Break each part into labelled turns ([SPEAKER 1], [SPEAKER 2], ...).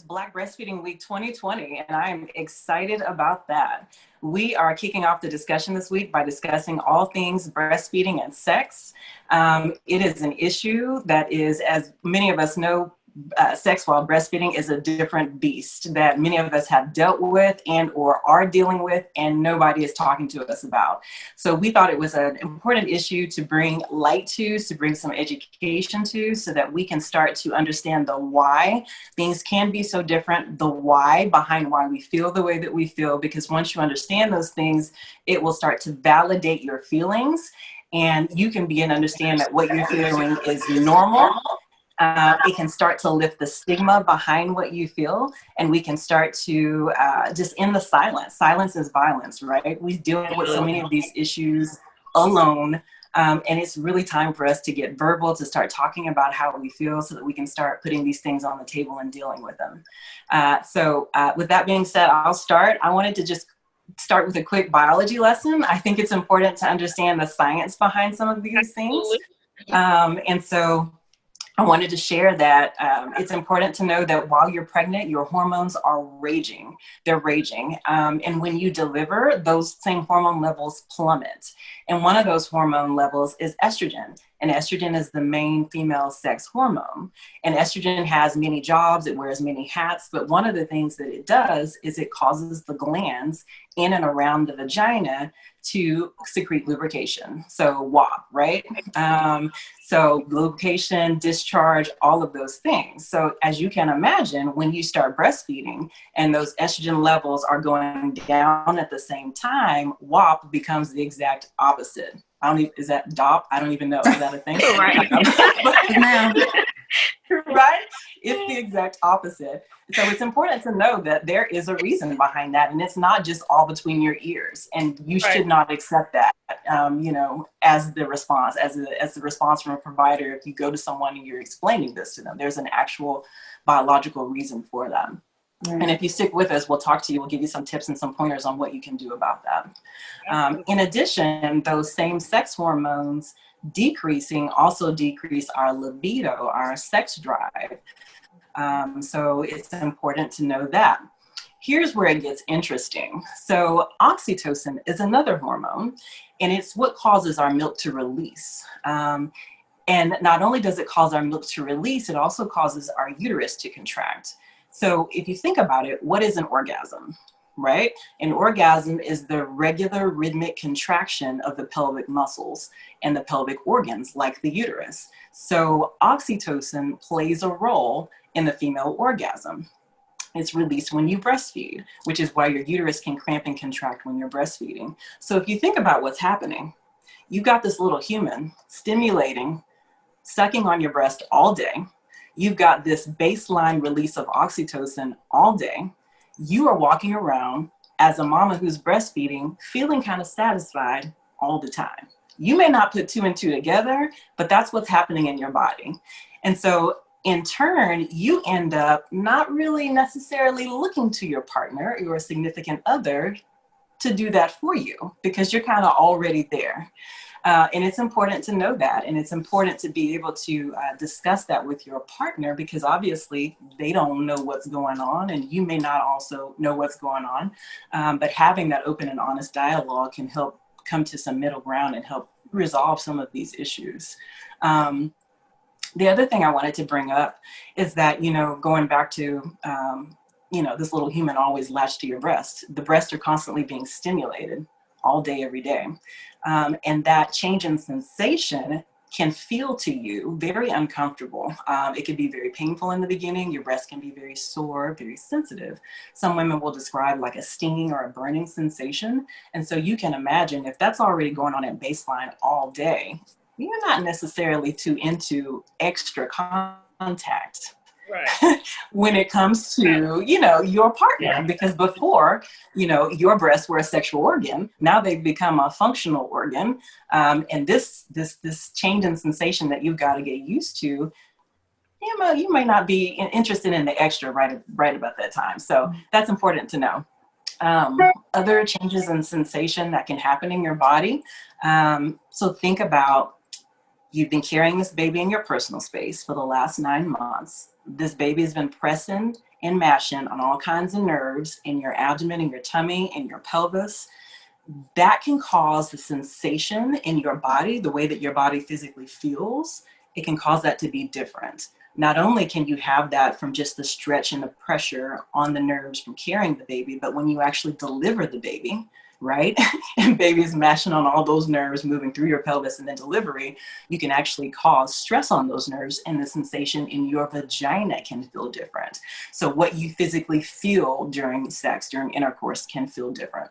[SPEAKER 1] Black Breastfeeding Week 2020, and I am excited about that. We are kicking off the discussion this week by discussing all things breastfeeding and sex. It is an issue that is, as many of us know, sex while breastfeeding is a different beast that many of us have dealt with and or are dealing with, and nobody is talking to us about. So we thought it was an important issue to bring light to bring some education to, so that we can start to understand the why things can be so different, the why behind why we feel the way that we feel, because once you understand those things, it will start to validate your feelings, and you can begin to understand that what you're feeling is normal. It can start to lift the stigma behind what you feel, and we can start to just end the silence. Silence is violence, right? We deal with so many of these issues alone, and it's really time for us to get verbal, to start talking about how we feel, so that we can start putting these things on the table and dealing with them. So with that being said, I'll start. I wanted to just start with a quick biology lesson. I think it's important to understand the science behind some of these things. And so I wanted to share that it's important to know that while you're pregnant, your hormones are raging. They're raging. And when you deliver, those same hormone levels plummet. And one of those hormone levels is estrogen. And estrogen is the main female sex hormone. And estrogen has many jobs, it wears many hats, but one of the things that it does is it causes the glands in and around the vagina to secrete lubrication. So WAP, right? So lubrication, discharge, all of those things. So as you can imagine, when you start breastfeeding and those estrogen levels are going down at the same time, WAP becomes the exact opposite. Is that DOP? I don't even know. Is that a thing?
[SPEAKER 2] Right.
[SPEAKER 1] Right? It's the exact opposite. So it's important to know that there is a reason behind that, and it's not just all between your ears. And you should not accept that, as the response, as the response from a provider. If you go to someone and you're explaining this to them, there's an actual biological reason for that. And if you stick with us, we'll talk to you. We'll give you some tips and some pointers on what you can do about that. In addition, those same sex hormones decreasing also decrease our libido, our sex drive. So it's important to know that. Here's where it gets interesting. So oxytocin is another hormone, and it's what causes our milk to release. And not only does it cause our milk to release, it also causes our uterus to contract. So if you think about it, what is an orgasm, right? An orgasm is the regular rhythmic contraction of the pelvic muscles and the pelvic organs, like the uterus. So oxytocin plays a role in the female orgasm. It's released when you breastfeed, which is why your uterus can cramp and contract when you're breastfeeding. So if you think about what's happening, you've got this little human stimulating, sucking on your breast all day. You've got this baseline release of oxytocin all day. You are walking around as a mama who's breastfeeding, feeling kind of satisfied all the time. You may not put two and two together, but that's what's happening in your body. And so in turn, you end up not really necessarily looking to your partner or a significant other to do that for you, because you're kind of already there. And it's important to know that, and it's important to be able to discuss that with your partner, because obviously they don't know what's going on, and you may not also know what's going on. But having that open and honest dialogue can help come to some middle ground and help resolve some of these issues. The other thing I wanted to bring up is that, going back to, this little human always latched to your breast. The breasts are constantly being stimulated all day, every day. And that change in sensation can feel to you very uncomfortable. It can be very painful in the beginning. Your breast can be very sore, very sensitive. Some women will describe like a stinging or a burning sensation. And so you can imagine if that's already going on at baseline all day, you're not necessarily too into extra contact. Right. When it comes to, your partner, because before, your breasts were a sexual organ. Now they've become a functional organ. And this change in sensation that you've got to get used to, you might not be interested in the extra right about that time. So that's important to know. Other changes in sensation that can happen in your body. So think about, you've been carrying this baby in your personal space for the last 9 months. this baby has been pressing and mashing on all kinds of nerves in your abdomen, in your tummy, in your pelvis. That can cause the sensation in your body, the way that your body physically feels, it can cause that to be different. Not only can you have that from just the stretch and the pressure on the nerves from carrying the baby, but when you actually deliver the baby, right? And baby is mashing on all those nerves moving through your pelvis, and then delivery, you can actually cause stress on those nerves, and the sensation in your vagina can feel different. So what you physically feel during sex, during intercourse, can feel different.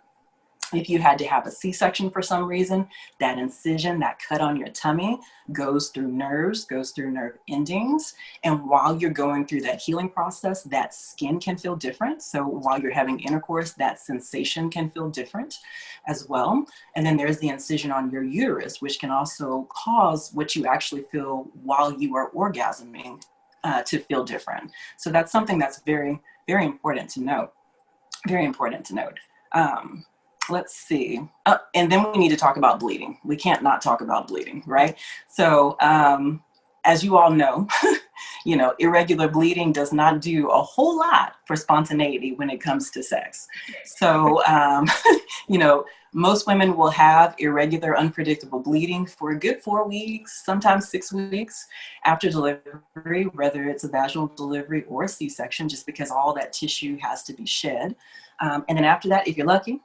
[SPEAKER 1] If you had to have a C-section for some reason, that incision, that cut on your tummy goes through nerves, goes through nerve endings. And while you're going through that healing process, that skin can feel different. So while you're having intercourse, that sensation can feel different as well. And then there's the incision on your uterus, which can also cause what you actually feel while you are orgasming to feel different. So that's something that's very, very important to note. Very important to note. Let's see. And then we need to talk about bleeding. We can't not talk about bleeding, right? So as you all know, irregular bleeding does not do a whole lot for spontaneity when it comes to sex. So, most women will have irregular, unpredictable bleeding for a good 4 weeks, sometimes 6 weeks after delivery, whether it's a vaginal delivery or a C-section, just because all that tissue has to be shed. And then after that, if you're lucky,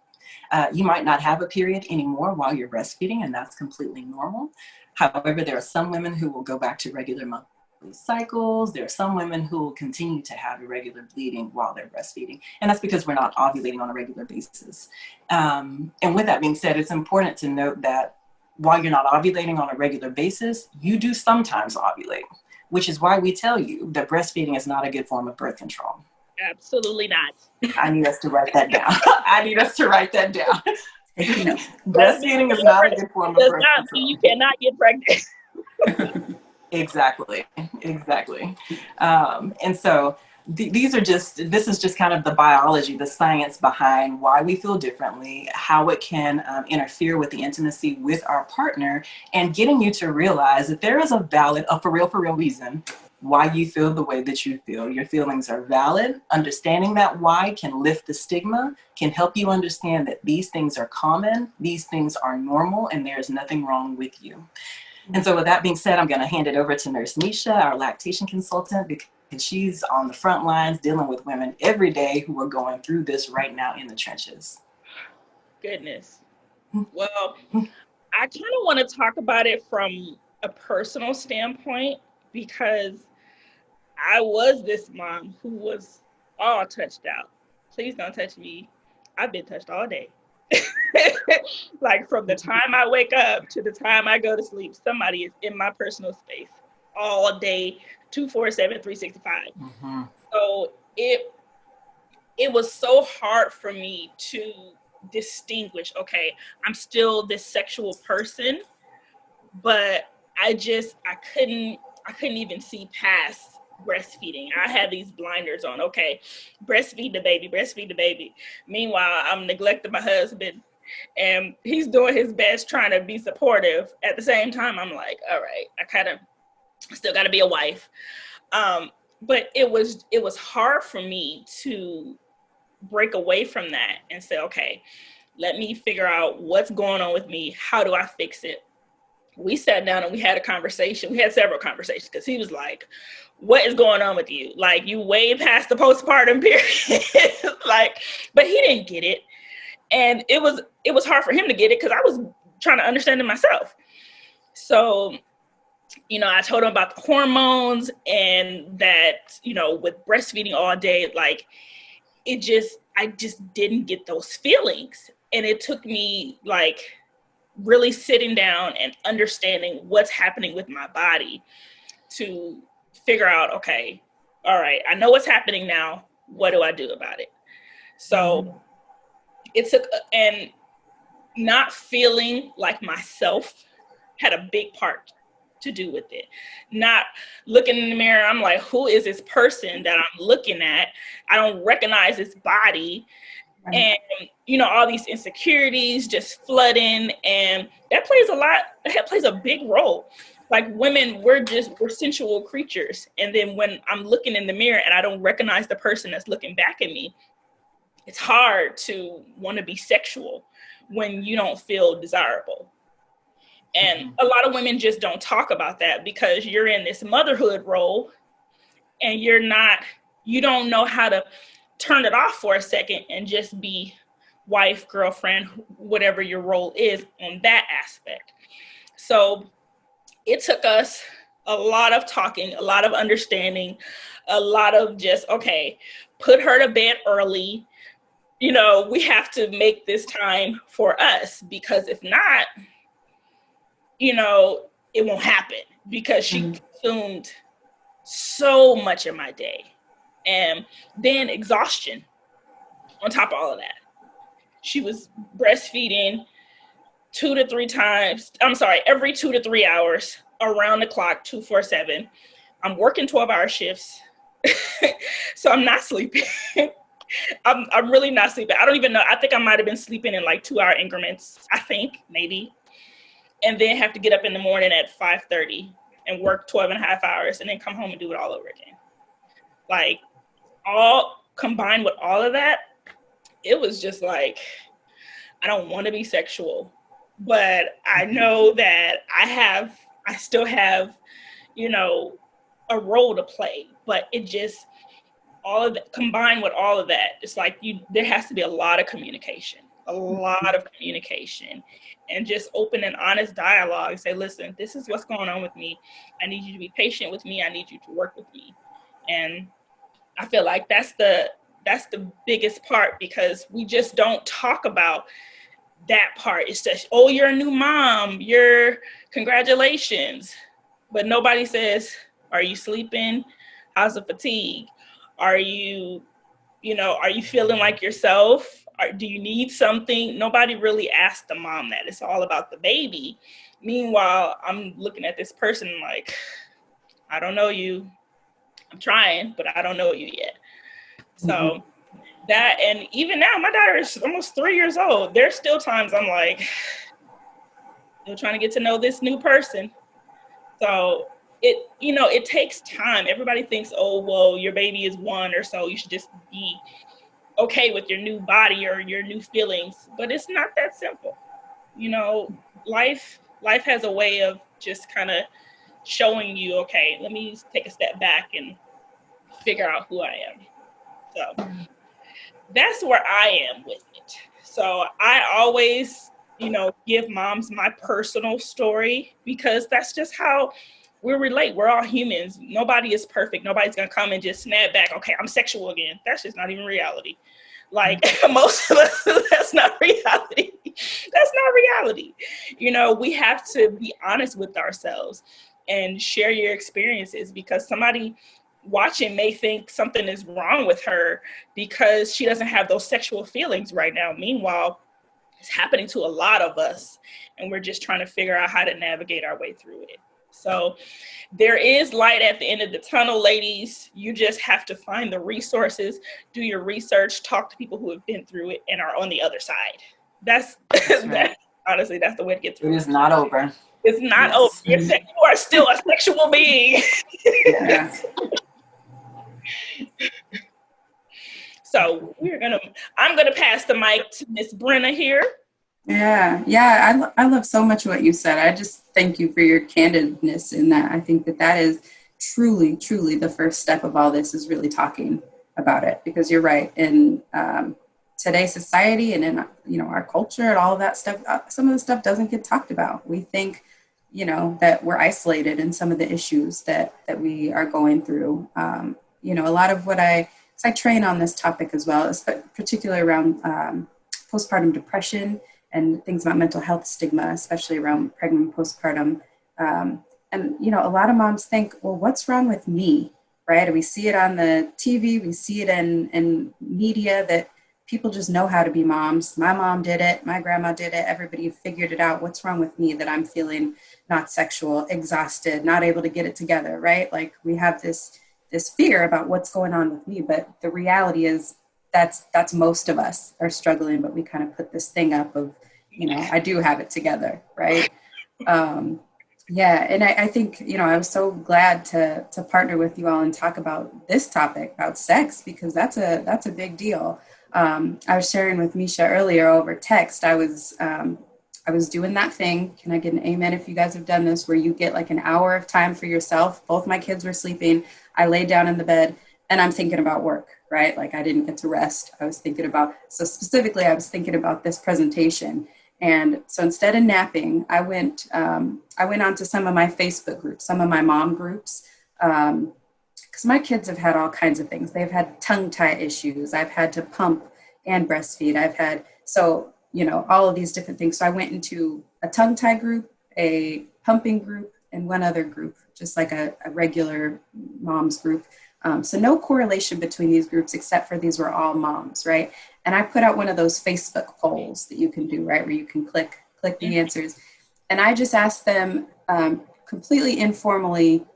[SPEAKER 1] you might not have a period anymore while you're breastfeeding, and that's completely normal. However, there are some women who will go back to regular monthly cycles. There are some women who will continue to have irregular bleeding while they're breastfeeding, and that's because we're not ovulating on a regular basis. And with that being said, it's important to note that while you're not ovulating on a regular basis, you do sometimes ovulate, which is why we tell you that breastfeeding is not a good form of birth control.
[SPEAKER 2] Absolutely not.
[SPEAKER 1] I need us to write that down. Breastfeeding is not a good form of birth control.
[SPEAKER 2] You cannot get pregnant.
[SPEAKER 1] Exactly. And so this is just kind of the biology, the science behind why we feel differently, how it can interfere with the intimacy with our partner, and getting you to realize that there is a valid, for real reason why you feel the way that you feel. Your feelings are valid. Understanding that why can lift the stigma, can help you understand that these things are common, these things are normal, and there's nothing wrong with you. And so with that being said, I'm going to hand it over to Nurse Misha, our lactation consultant, because she's on the front lines dealing with women every day who are going through this right now in the trenches.
[SPEAKER 2] Goodness. Well, I kind of want to talk about it from a personal standpoint, because I was this mom who was all touched out. Please don't touch me. I've been touched all day. Like from the time I wake up to the time I go to sleep, somebody is in my personal space all day, 24/7, 365. Mm-hmm. So it was so hard for me to distinguish, okay, I'm still this sexual person, but I couldn't even see past breastfeeding. I had these blinders on. Okay, breastfeed the baby. Meanwhile, I'm neglecting my husband, and he's doing his best trying to be supportive. At the same time, I'm like, all right, I kind of still got to be a wife. But it was hard for me to break away from that and say, okay, let me figure out what's going on with me. How do I fix it? We sat down and we had a conversation. We had several conversations, because he was like, what is going on with you? Like, you way past the postpartum period. But he didn't get it. And it was hard for him to get it, because I was trying to understand it myself. So, I told him about the hormones, and that, with breastfeeding all day, like, I just didn't get those feelings. And it took me like really sitting down and understanding what's happening with my body to figure out, okay, all right, I know what's happening now. What do I do about it? So it took, and not feeling like myself had a big part to do with it. Not looking in the mirror, I'm like, who is this person that I'm looking at? I don't recognize this body. Right. And, all these insecurities just flooding, and that plays a big role. like women, we're sensual creatures. And then when I'm looking in the mirror and I don't recognize the person that's looking back at me, it's hard to want to be sexual when you don't feel desirable. And a lot of women just don't talk about that because you're in this motherhood role and you don't know how to turn it off for a second and just be wife, girlfriend, whatever your role is on that aspect. So it took us a lot of talking, a lot of understanding, a lot of just, okay, put her to bed early. You know, we have to make this time for us, because if not, you know, it won't happen, because she consumed so much of my day. And then exhaustion on top of all of that. She was breastfeeding every 2 to 3 hours, around the clock, 24/7. I'm working 12-hour shifts. So I'm not sleeping. I'm really not sleeping. I don't even know. I think I might've been sleeping in like 2-hour increments, I think, maybe. And then have to get up in the morning at 5:30 and work 12 and a half hours and then come home and do it all over again. Like, all combined with all of that, it was just like, I don't want to be sexual, but I know that I still have, you know, a role to play. But it just, all of that combined with all of that, it's like there has to be a lot of communication, and just open and honest dialogue. Say, listen, this is what's going on with me. I need you to be patient with me. I need you to work with me. And I feel like that's the biggest part, because we just don't talk about that part. It's just, oh, you're a new mom, congratulations. But nobody says, are you sleeping? How's the fatigue? Are you feeling like yourself? Do you need something? Nobody really asks the mom that. It's all about the baby. Meanwhile, I'm looking at this person like, I don't know you. I'm trying, but I don't know you yet. So that, and even now, my daughter is almost 3 years old. There's still times I'm like, still trying to get to know this new person. So it takes time. Everybody thinks, oh, well, your baby is 1 or so, you should just be okay with your new body or your new feelings. But it's not that simple. You know, life has a way of just kind of showing you, okay, let me take a step back and figure out who I am. So that's where I am with it. So I always, give moms my personal story, because that's just how we relate. We're all humans. Nobody is perfect. Nobody's going to come and just snap back, okay, I'm sexual again. That's just not even reality. Like, most of us, that's not reality. That's not reality. We have to be honest with ourselves and share your experiences, because somebody watching may think something is wrong with her because she doesn't have those sexual feelings right now. Meanwhile, it's happening to a lot of us, and we're just trying to figure out how to navigate our way through it. So there is light at the end of the tunnel, ladies. You just have to find the resources, do your research, talk to people who have been through it and are on the other side. That's right. Honestly, that's the way to get through it.
[SPEAKER 1] It is not over.
[SPEAKER 2] It's not over. You are still a sexual being.
[SPEAKER 1] Yes.
[SPEAKER 2] So I'm gonna pass the mic to Miss Brenna here.
[SPEAKER 3] Yeah. I love so much what you said. I just thank you for your candidness in that. I think that is truly, truly the first step of all this, is really talking about it, because you're right. In today's society and in, our culture and all of that stuff, some of the stuff doesn't get talked about. We think, that we're isolated in some of the issues that we are going through. A lot of what I train on this topic as well, particularly around postpartum depression and things about mental health stigma, especially around pregnant postpartum. And, a lot of moms think, well, what's wrong with me, right? We see it on the TV, we see it in media that people just know how to be moms. My mom did it, my grandma did it, everybody figured it out. What's wrong with me that I'm feeling not sexual, exhausted, not able to get it together, right? Like, we have this fear about what's going on with me, but the reality is that's most of us are struggling, but we kind of put this thing up of, I do have it together, right? Yeah, and I think, I was so glad to partner with you all and talk about this topic, about sex, because that's a big deal. I was sharing with Misha earlier over text. I was doing that thing. Can I get an amen if you guys have done this, where you get like an hour of time for yourself? Both my kids were sleeping. I laid down in the bed and I'm thinking about work, right? Like I didn't get to rest. I was thinking about this presentation. And so instead of napping, I went onto some of my Facebook groups, some of my mom groups, because my kids have had all kinds of things. They've had tongue tie issues. I've had to pump and breastfeed. All of these different things. So I went into a tongue tie group, a pumping group, and one other group, just like a regular moms group. So no correlation between these groups, except for these were all moms, right? And I put out one of those Facebook polls that you can do, right? Where you can click the answers. And I just asked them completely informally,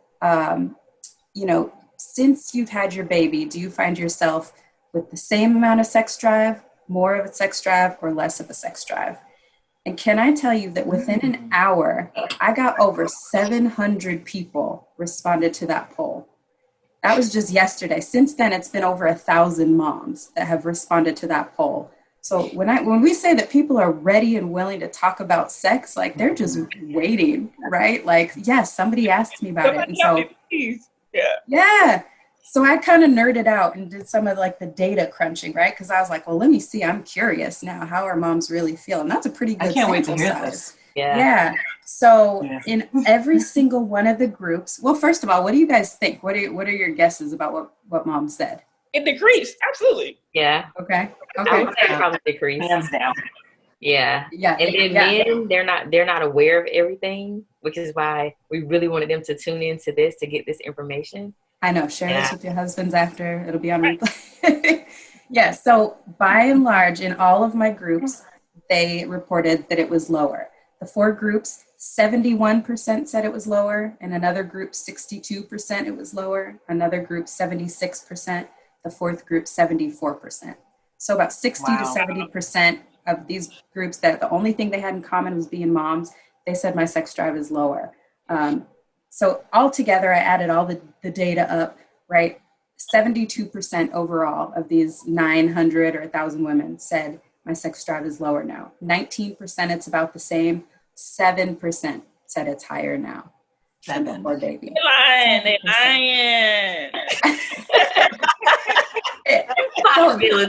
[SPEAKER 3] since you've had your baby, do you find yourself with the same amount of sex drive, more of a sex drive, or less of a sex drive? And can I tell you that within an hour, I got over 700 people responded to that poll. That was just yesterday. Since then, it's been over 1,000 moms that have responded to that poll. So when we say that people are ready and willing to talk about sex, like they're just waiting, right? Like, yes, somebody asked me about it. And so, yeah. So I kind of nerded out and did some of like the data crunching, right? Because I was like, well, let me see. I'm curious now. How are moms really feeling? That's a pretty good sample size. I can't wait to hear this. Yeah. So in every single one of the groups, well, first of all, what do you guys think? What are your guesses about what mom said?
[SPEAKER 2] It decreased. Absolutely.
[SPEAKER 4] Yeah.
[SPEAKER 3] Okay.
[SPEAKER 4] I would say probably decreased.
[SPEAKER 1] Hands down.
[SPEAKER 4] Yeah. Yeah. And then men, they're not aware of everything, which is why we really wanted them to tune into this to get this information.
[SPEAKER 3] I know. Share this with your husbands after. It'll be on replay. Yeah. So by and large, in all of my groups, they reported that it was lower. The 4 groups, 71% said it was lower. In another group, 62% it was lower. Another group, 76%. The 4th group, 74%. So about 60 to 70% of these groups that the only thing they had in common was being moms, they said my sex drive is lower. So altogether, I added all the data up, right? 72% overall of these 900 or 1,000 women said my sex drive is lower now. 19% it's about the same. 7% said it's higher now.
[SPEAKER 1] 7.
[SPEAKER 3] Poor baby.
[SPEAKER 2] They lying.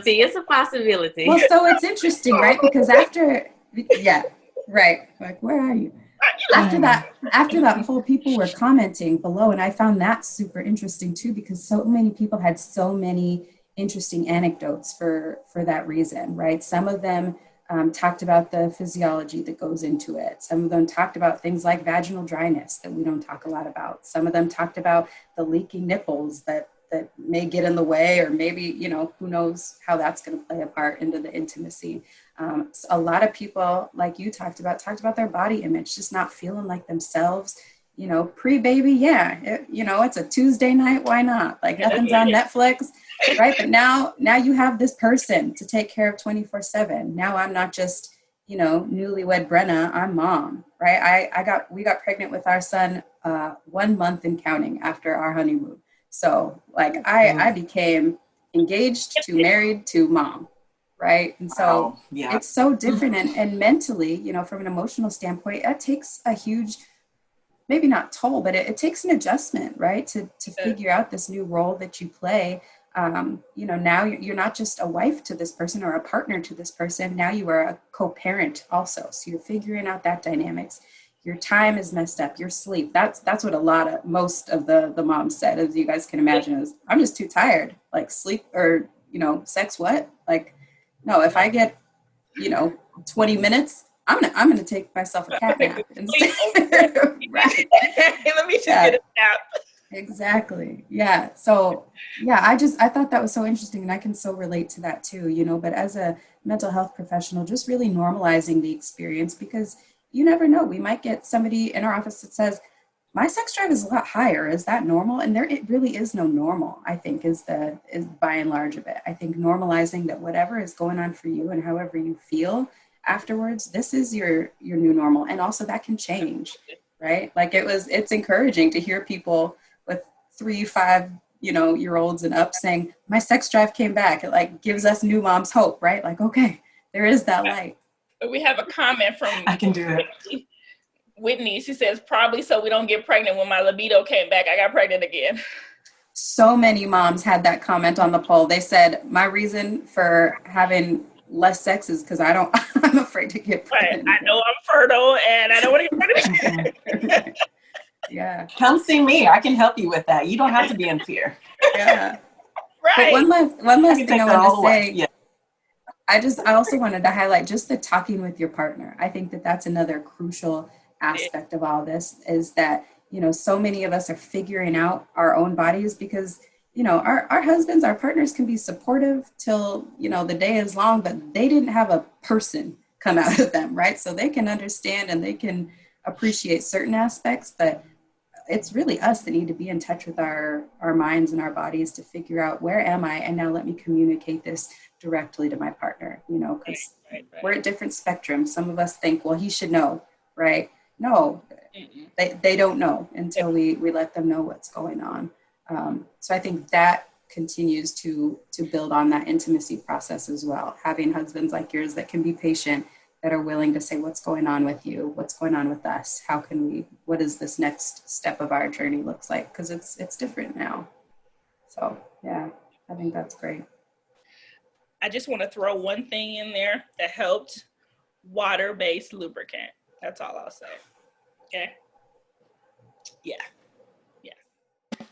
[SPEAKER 4] It's a possibility.
[SPEAKER 3] Well, so it's interesting, right? Because after, right. Like, where are you? After that whole people were commenting below, and I found that super interesting too, because so many people had so many interesting anecdotes for that reason, right? Some of them talked about the physiology that goes into it. Some of them talked about things like vaginal dryness that we don't talk a lot about. Some of them talked about the leaking nipples that may get in the way, or maybe, who knows how that's going to play a part into the intimacy. A lot of people, like you talked about their body image, just not feeling like themselves, pre-baby. It's a Tuesday night. Why not? Like nothing's on Netflix, right? But now you have this person to take care of 24/7. Now I'm not just, newlywed Brenna, I'm mom, right? We got pregnant with our son 1 month and counting after our honeymoon. So like I became engaged to married to mom, right? And so it's so different. And mentally, from an emotional standpoint, that takes a huge, maybe not toll, but it takes an adjustment, right? To figure out this new role that you play. Now you're not just a wife to this person or a partner to this person. Now you are a co-parent also. So you're figuring out that dynamics. Your time is messed up, your sleep. That's what most of the moms said, as you guys can imagine, is I'm just too tired. Like sleep or, sex, what? Like, no, if I get, 20 minutes, I'm gonna take myself a cat nap. Right.
[SPEAKER 2] Let me just get a nap.
[SPEAKER 3] Exactly. Yeah. So I thought that was so interesting, and I can so relate to that too, but as a mental health professional, just really normalizing the experience, because you never know. We might get somebody in our office that says, my sex drive is a lot higher. Is that normal? And it really is no normal, I think, is by and large of it. I think normalizing that whatever is going on for you and however you feel afterwards, this is your new normal. And also that can change, right? Like it's encouraging to hear people with 3, 5, year olds and up saying, my sex drive came back. It like gives us new moms hope, right? Like, okay, there is that light.
[SPEAKER 2] We have a comment from
[SPEAKER 1] I can do it.
[SPEAKER 2] Whitney. She says, probably so we don't get pregnant. When my libido came back, I got pregnant again.
[SPEAKER 3] So many moms had that comment on the poll. They said, my reason for having less sex is because I'm afraid to get pregnant.
[SPEAKER 2] Right. I know I'm fertile and I don't want to get pregnant.
[SPEAKER 3] Yeah.
[SPEAKER 1] Come see me. I can help you with that. You don't have to be in fear.
[SPEAKER 3] Yeah.
[SPEAKER 2] Right.
[SPEAKER 3] But one last thing I want to say.
[SPEAKER 1] Yeah.
[SPEAKER 3] I also wanted to highlight just the talking with your partner. I think that that's another crucial aspect of all this, is that, so many of us are figuring out our own bodies because, our husbands, our partners can be supportive till, the day is long, but they didn't have a person come out of them, right? So they can understand and they can appreciate certain aspects, but it's really us that need to be in touch with our minds and our bodies to figure out, where am I? And now let me communicate this directly to my partner, because we're at different spectrums. Some of us think, well, he should know, right? No, they don't know until we let them know what's going on. So I think that continues to build on that intimacy process as well. Having husbands like yours that can be patient, that are willing to say, what's going on with you? What's going on with us? What does this next step of our journey looks like? Because it's different now. So yeah, I think that's great.
[SPEAKER 2] I just want to throw one thing in there that helped: water-based lubricant. That's all I'll say. Okay. Yeah.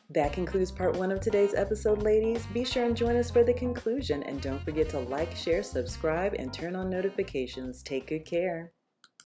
[SPEAKER 5] That concludes part 1 of today's episode, ladies. Be sure and join us for the conclusion. And don't forget to like, share, subscribe, and turn on notifications. Take good care.